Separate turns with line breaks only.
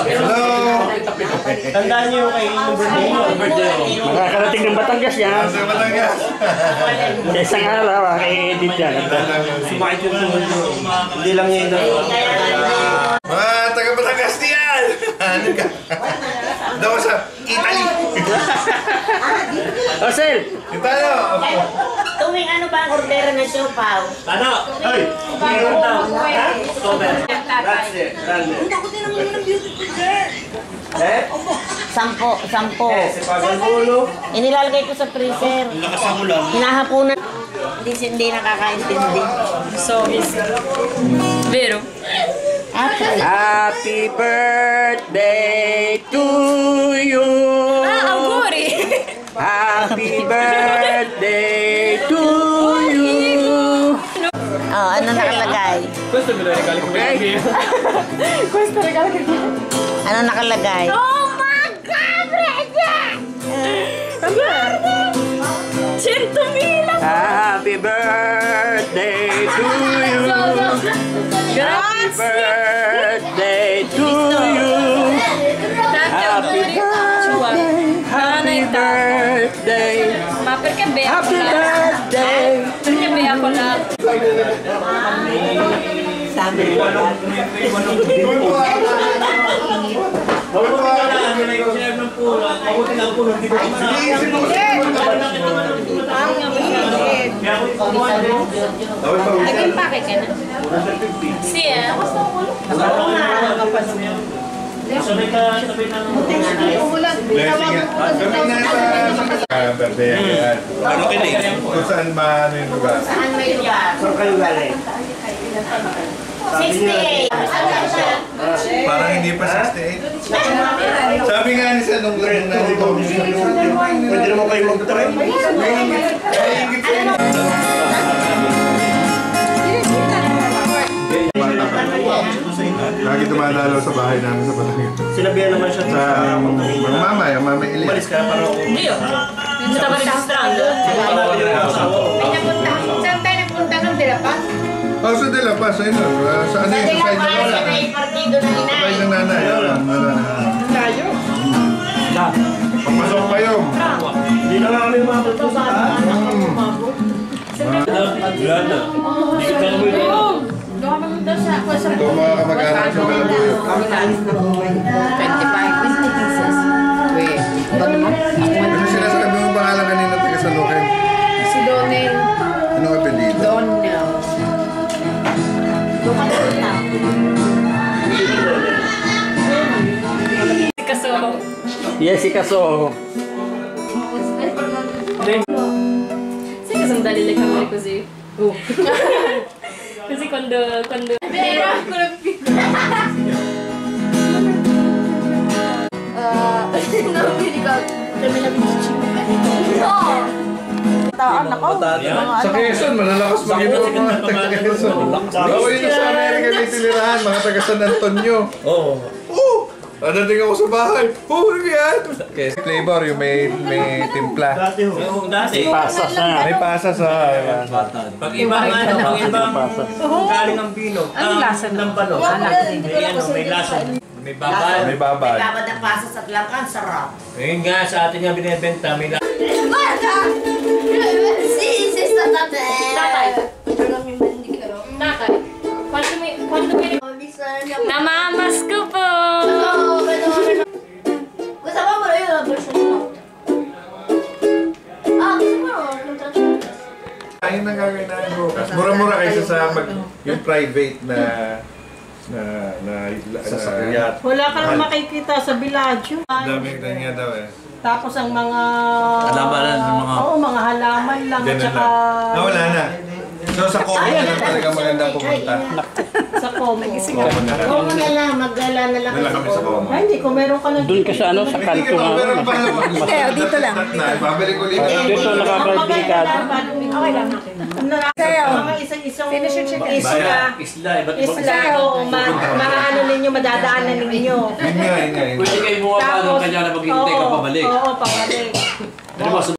Hello!
Tandaan niyo kay birthday.
Makakarating ng Batangas yan.
Sa Batangas.
Sa isang araw, kay-edit yan.
Sumakit yung tuhod nyo. Hindi lang niya yun.
Mga taga-Batangas diyan! Ano ka? Daw sa Italy!
Osel!
Italo!
Tuwing ano ba ang ordera ng siopaw?
Ano? Ay! Meron daw. October.
Sampo.
Sipagan ulo.
Inilalagay ko sa freezer.
Lakas ang ulan.
Hinahapunan. Hindi nakakaintindi.
So, is Vero.
Happy birthday to you!
Auguri!
Happy birthday to you!
Oh, ano nakalagay?
Questo me lo regali come
Questo regalo che ti...
Ano nakalagay?
Oh my God, Brenda! Guarda! 100.000!
Happy birthday to you! Happy birthday to you! Happy birthday!
Ma perché bea
Happy
con la...
birthday!
Perché bea con la...
Sabi ko.
Naging pake ka na? Siya?
Sabay ng...
Blessing yan. Gawin na sa birthday yan. Ano kayo? Kung saan ba ano yung lugar?
Saan may lugar?
Saan kayo galing?
68.
Parang hindi pa 68. Sabi nga ni sa nung rin na ito.
Pwede naman kayo mag-try.
Lagi dumadalaw sa bahay namin sa Batangas.
Sinabihan naman siya
Sa mama, yung mama Ili.
Umalis ka na para ako.
Hindi yun. Hindi tayo registrando.
Saan tayo nagpunta ng Dilapas?
Oh, sa De La Paz, ayun na. Sa ano yun? Sa side ng lola.
May partido ng
Sa side ng nanay.
Layo.
Papasok kayo.
Hindi na lang kami makapunta sa Wala na. Hindi ka na mo yun.
Doon kami punta sa
Ito mga kamag-anak sa Malabuyo.
Kami naalis na po ngayon. 25 businesses. Wait, ba naman?
Ano sinasabi mo pangalan kanina taga sa Luquen?
Si Donel.
Anong apelido?
Donel.
Doon ka na.
Kaso,
Jessica Soho.
sai che sono dalle le camere così? Così quando...
Vero? Non mi ricordo. 2025. No!
Taan ako.
Sa Quezon, malalakas mag-inom ang mga taga Quezon. Bawal yun sa Amerika may tilirahan, mga taga San Antonio.
Oo.
Oh! Nadating ako sa bahay. Oh, ano yan? Flavor, yung may timpla.
Dati ho. Oo, dati.
Pasas na.
May pasas sa...
Pag ibang ano, pag ibang galing ang pino. Ang lasa ng balo. May ano, may lasa. May babal.
May babal.
May babad ng pasas at langkan, sarap.
Ngayon nga sa atin nga binibenta, may lasa.
Guarda! Sì, sei stata te!
Tatay.
Non mi vendicherò.
Tatay, quando mi...
Ho visto la mia...
Namamas ko po!
No, vedo... Questa bambola io la borsa di notte. Ah, questa qua non traccio.
Ayun ang gagawin namin bukas. Mura-mura kaysa sa yung private na sasakyan.
Wala ka nang makikita sa Bellagio.
Daming ganyan daw eh.
Tapos ang mga...
Halaman, mga...
Oo, mga halaman lang. At
Ganun
saka...
lang. Wala na. So sa common na lang talaga magandang pumunta.
Sa Como.
Common na lang.
Oo na lang, mag-gala na lang.
Wala kami sa common.
Ay, hindi ko meron ka lang.
Doon ka sa ano, sa
Hindi
kanto
ka
nga.
meron pa naman.
dito lang.
Babalik ulit.
Dito nakaka-delikado.
Okay lang. Kaya, mga isang-isang isla.
Isla, iba't ibang
Isla, oo, maano ninyo, madadaanan ninyo.
Yun nga, yun nga.
Pwede kayo bumaba doon kanya na maghihintay ka pabalik.
Oo, pabalik.
Ano ba,